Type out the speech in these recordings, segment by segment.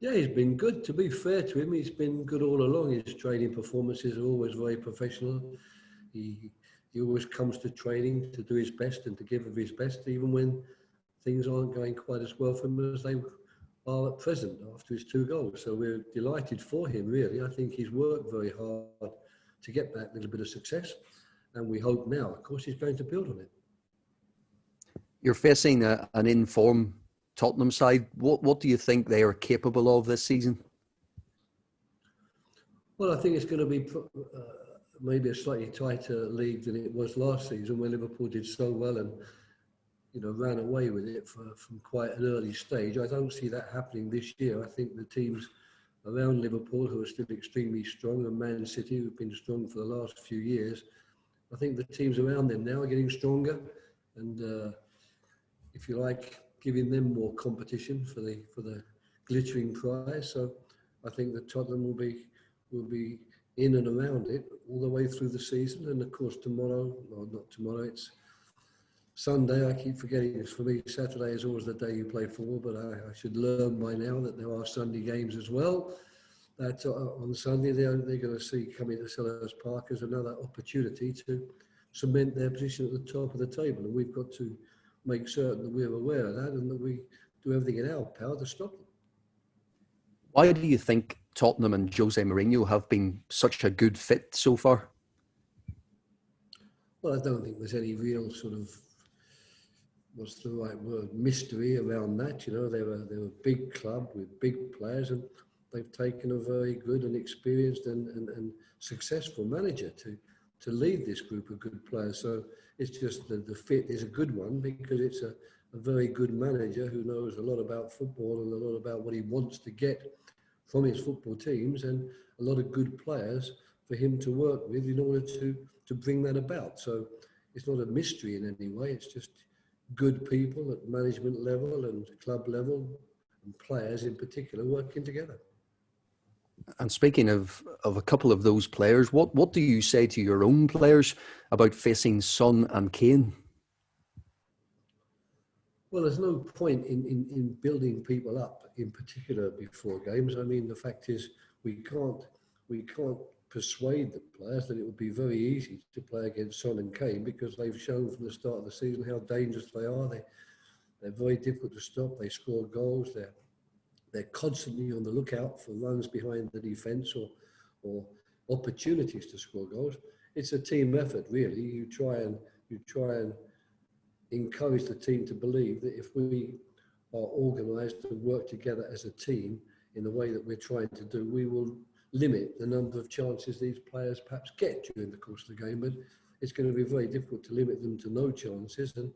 Yeah, he's been good. To be fair to him, he's been good all along. His training performances are always very professional. He he always comes to training to do his best and to give of his best, even when things aren't going quite as well for him as they are at present after his 2 goals. So we're delighted for him, really. I think he's worked very hard to get that little bit of success. And we hope now, of course, he's going to build on it. You're facing an in-form Tottenham side. What do you think they are capable of this season? Well, I think it's going to be maybe a slightly tighter league than it was last season, where Liverpool did so well and ran away with it from quite an early stage. I don't see that happening this year. I think the teams around Liverpool, who are still extremely strong, and Man City, who've been strong for the last few years, I think the teams around them now are getting stronger, and if you like, giving them more competition for the glittering prize. So I think that Tottenham will be in and around it all the way through the season. And of course not tomorrow, it's Sunday. I keep forgetting it's for me. Saturday is always the day you play football, but I should learn by now that there are Sunday games as well. That on Sunday they're going to see coming to Selhurst Park as another opportunity to cement their position at the top of the table, and we've got to make certain that we're aware of that and that we do everything in our power to stop them. Why do you think Tottenham and Jose Mourinho have been such a good fit so far? Well, I don't think there's any real sort of, what's the right word, mystery around that. They're a big club with big players, and they've taken a very good and experienced and successful manager to lead this group of good players. So it's just the fit is a good one because it's a very good manager who knows a lot about football and a lot about what he wants to get from his football teams, and a lot of good players for him to work with in order to bring that about. So it's not a mystery in any way. It's just good people at management level and club level, and players in particular, working together. And speaking of a couple of those players, what do you say to your own players about facing Son and Kane? Well, there's no point in building people up in particular before games. I mean, the fact is we can't persuade the players that it would be very easy to play against Son and Kane, because they've shown from the start of the season how dangerous they are. They're very difficult to stop. They score goals. They're constantly on the lookout for runs behind the defence or opportunities to score goals. It's a team effort, really. You try and encourage the team to believe that if we are organised to work together as a team in the way that we're trying to do, we will limit the number of chances these players perhaps get during the course of the game. But it's going to be very difficult to limit them to no chances. And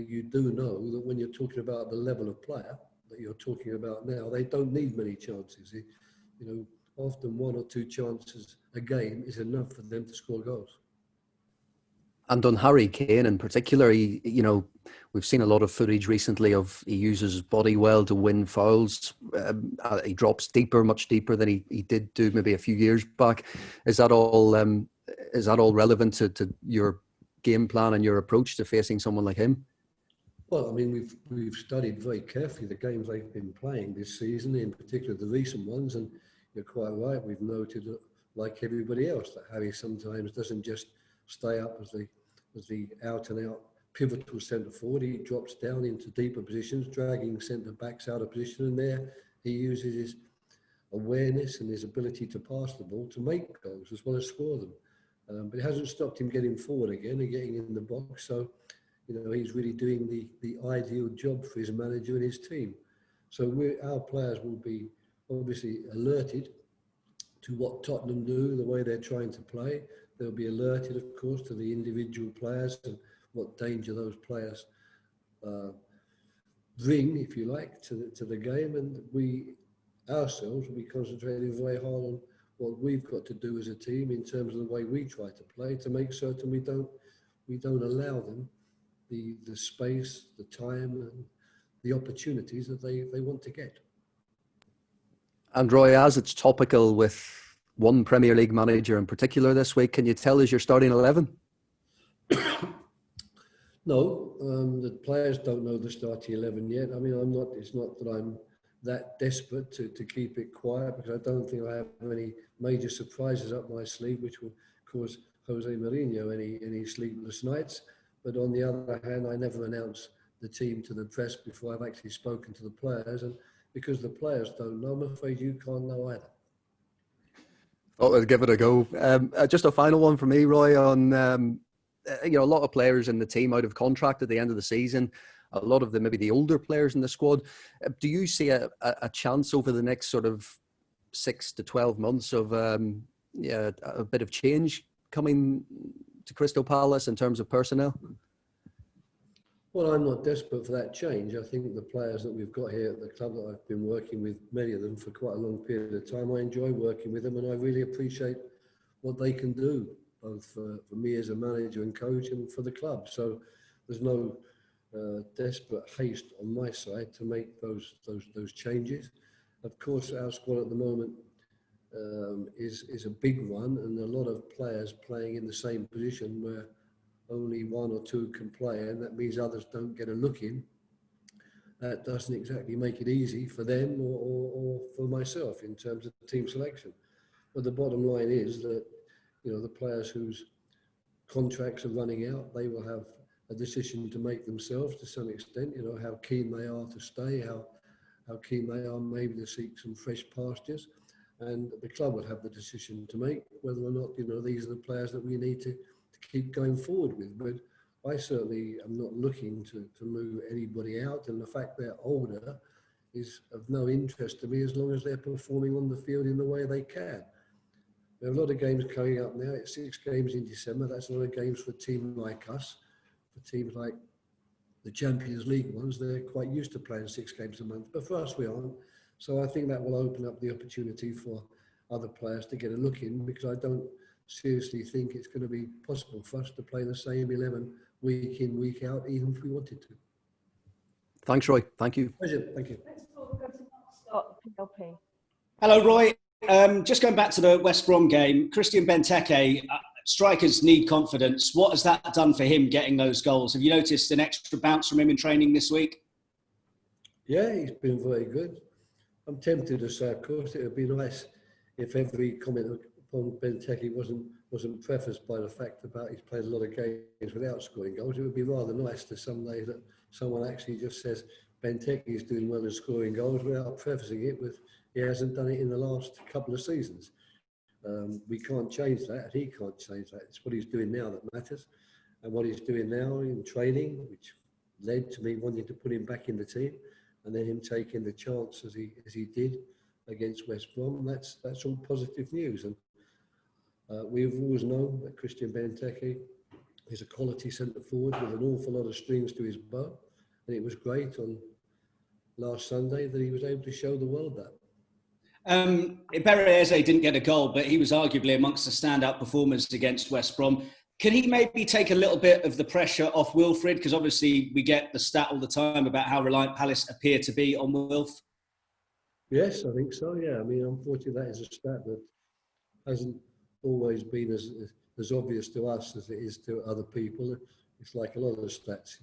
you do know that when you're talking about the level of player that you're talking about now, they don't need many chances. Often 1 or 2 chances a game is enough for them to score goals. And on Harry Kane in particular, we've seen a lot of footage recently of he uses his body well to win fouls. He drops much deeper than he did do maybe a few years back. Is that all relevant to your game plan and your approach to facing someone like him? Well, I mean, we've studied very carefully the games they've been playing this season, in particular the recent ones, and you're quite right. We've noted, like everybody else, that Harry sometimes doesn't just stay up as the out and out pivotal centre forward. He drops down into deeper positions, dragging centre backs out of position, and there he uses his awareness and his ability to pass the ball to make goals as well as score them. But it hasn't stopped him getting forward again and getting in the box. So he's really doing the ideal job for his manager and his team. So our players will be obviously alerted to what Tottenham do, the way they're trying to play. They'll be alerted, of course, to the individual players and what danger those players bring, if you like, to the game. And we ourselves will be concentrating very hard on what we've got to do as a team in terms of the way we try to play, to make certain we don't allow them the space, the time, and the opportunities that they want to get. And Roy, as it's topical with one Premier League manager in particular this week, can you tell us your starting 11? No, the players don't know the starting 11 yet. I mean, it's not that I'm that desperate to keep it quiet, because I don't think I have any major surprises up my sleeve which will cause Jose Mourinho any sleepless nights. But on the other hand, I never announce the team to the press before I've actually spoken to the players, and because the players don't know, I'm afraid you can't know either. Thought I'd give it a go. Just a final one for me, Roy, on a lot of players in the team out of contract at the end of the season. A lot of them, maybe the older players in the squad. Do you see a chance over the next sort of 6 to 12 months of a bit of change coming to Crystal Palace in terms of personnel? Well, I'm not desperate for that change. I think the players that we've got here at the club, that I've been working with, many of them for quite a long period of time, I enjoy working with them, and I really appreciate what they can do, both for me as a manager and coach and for the club. So there's no desperate haste on my side to make those changes. Of course, our squad at the moment is a big one, and a lot of players playing in the same position where only one or two can play, and that means others don't get a look in. That doesn't exactly make it easy for them or for myself in terms of team selection. But the bottom line is that, the players whose contracts are running out, they will have a decision to make themselves to some extent, how keen they are to stay, how keen they are maybe to seek some fresh pastures. And the club will have the decision to make whether or not, these are the players that we need to keep going forward with. But I certainly am not looking to move anybody out, and the fact they're older is of no interest to me as long as they're performing on the field in the way they can. There are a lot of games coming up now. It's 6 games in December. That's a lot of games for a team like us. For teams like the Champions League ones, they're quite used to playing 6 games a month. But for us, we aren't. So I think that will open up the opportunity for other players to get a look in, because I don't seriously think it's going to be possible for us to play the same 11 week in, week out, even if we wanted to. Thanks, Roy. Thank you. Pleasure. Thank you. Hello, Roy. Just going back to the West Brom game, Christian Benteke, strikers need confidence. What has that done for him getting those goals? Have you noticed an extra bounce from him in training this week? Yeah, he's been very good. I'm tempted to say, of course, it would be nice if every comment upon Benteke wasn't prefaced by the fact about he's played a lot of games without scoring goals. It would be rather nice to someday that someone actually just says Benteke is doing well in scoring goals without prefacing it with he hasn't done it in the last couple of seasons. We can't change that, and he can't change that. It's what he's doing now that matters, and what he's doing now in training, which led to me wanting to put him back in the team, and then him taking the chance as he did against West Brom. That's all positive news, and we've always known that Christian Benteke is a quality centre forward with an awful lot of strings to his bow, and it was great on last Sunday that he was able to show the world that. Ibereze didn't get a goal, but he was arguably amongst the standout performers against West Brom. Can he maybe take a little bit of the pressure off Wilfred? Because obviously we get the stat all the time about how reliant Palace appear to be on Wilf. Yes, I think so, yeah. I mean, unfortunately, that is a stat that hasn't always been as obvious to us as it is to other people. It's like a lot of the stats,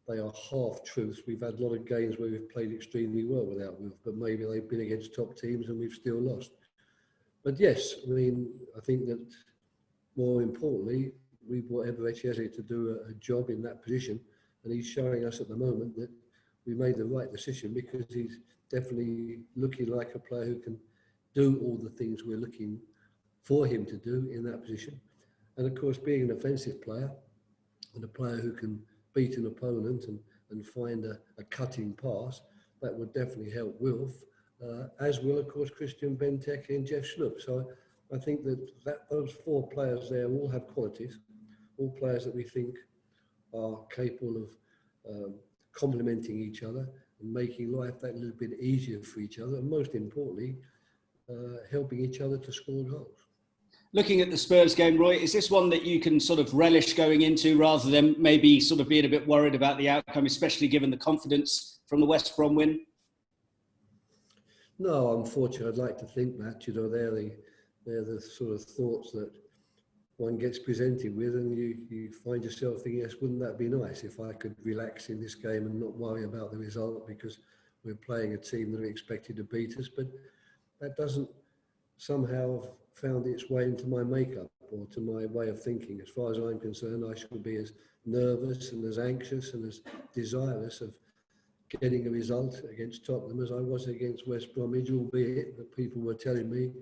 they are half truths. We've had a lot of games where we've played extremely well without Wilf, but maybe they've been against top teams and we've still lost. But yes, I mean, I think that more importantly, we brought Eberechi to do a job in that position, and he's showing us at the moment that we made the right decision, because he's definitely looking like a player who can do all the things we're looking for him to do in that position. And of course, being an offensive player and a player who can beat an opponent and find a cutting pass, that would definitely help Wilf, as will, of course, Christian Benteke and Jeff Schlupp. So I think that those 4 players there all have qualities, all players that we think are capable of complementing each other and making life that little bit easier for each other, and most importantly, helping each other to score goals. Looking at the Spurs game, Roy, is this one that you can sort of relish going into rather than maybe sort of being a bit worried about the outcome, especially given the confidence from the West Brom win? No, unfortunately, I'd like to think that, they're the sort of thoughts that one gets presented with, and you find yourself thinking, yes, wouldn't that be nice if I could relax in this game and not worry about the result, because we're playing a team that are expected to beat us, but that doesn't somehow have found its way into my makeup or to my way of thinking. As far as I'm concerned, I should be as nervous and as anxious and as desirous of getting a result against Tottenham as I was against West Bromwich, albeit that people were telling me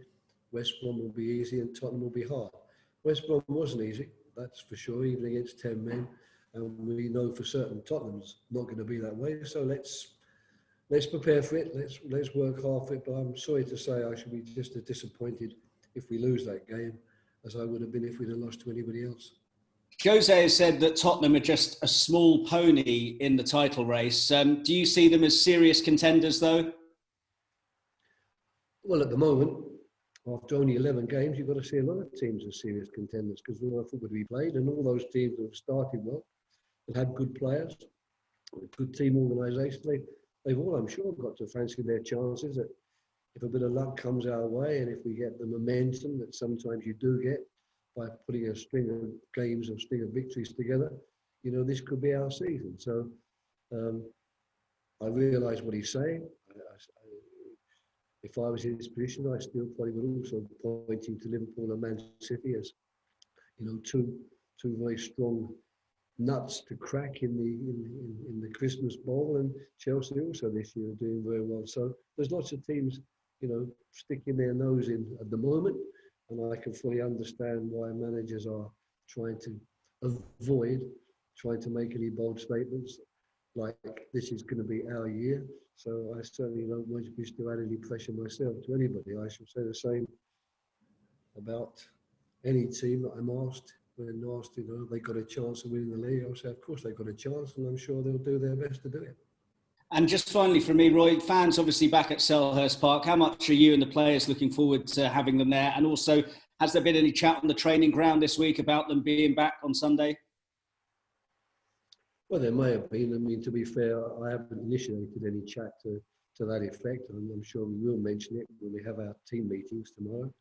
West Brom will be easy and Tottenham will be hard. West Brom wasn't easy, that's for sure, even against 10 men. And we know for certain Tottenham's not going to be that way. So let's prepare for it. Let's work hard for it. But I'm sorry to say I should be just as disappointed if we lose that game as I would have been if we'd have lost to anybody else. Jose has said that Tottenham are just a small pony in the title race. Do you see them as serious contenders, though? Well, at the moment, after only 11 games, you've got to see a lot of teams as serious contenders because of all the football we played, and all those teams that have started well, that had good players, good team organisation, they've all, I'm sure, got to fancy their chances. That if a bit of luck comes our way, and if we get the momentum that sometimes you do get by putting a string of games or string of victories together, you know, this could be our season. So I realise what he's saying. If I was in his position, I still probably would also point him to Liverpool and Man City as, you know, two very strong nuts to crack in the Christmas Bowl, and Chelsea also this year are doing very well. So there's lots of teams, you know, sticking their nose in at the moment, and I can fully understand why managers are trying to avoid trying to make any bold statements like this is going to be our year. So I certainly don't wish to add any pressure myself to anybody. I should say the same about any team that I'm asked. When asked, you know, they got a chance of winning the league, I'll say, of course they've got a chance, and I'm sure they'll do their best to do it. And just finally for me, Roy, fans obviously back at Selhurst Park, how much are you and the players looking forward to having them there? And also, has there been any chat on the training ground this week about them being back on Sunday? Well, there may have been. I mean, to be fair, I haven't initiated any chat to that effect. I'm sure we will mention it when we have our team meetings tomorrow.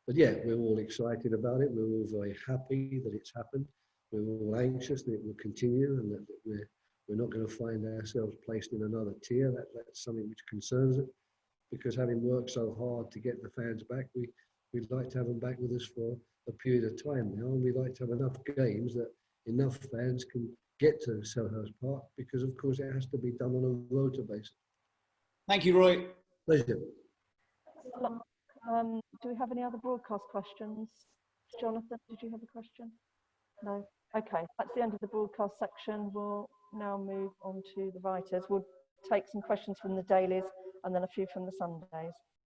But yeah, we're all excited about it. We're all very happy that it's happened. We're all anxious that it will continue and that we're not going to find ourselves placed in another tier. That's something which concerns us, because having worked so hard to get the fans back, we'd like to have them back with us for a period of time now, and we'd like to have enough games that enough fans can get to Selhurst Park, because of course it has to be done on a rota basis. Thank you, Roy. Pleasure. Do we have any other broadcast questions? Jonathan, did you have a question? No? Okay, that's the end of the broadcast section. We'll now move on to the writers. We'll take some questions from the dailies and then a few from the Sundays.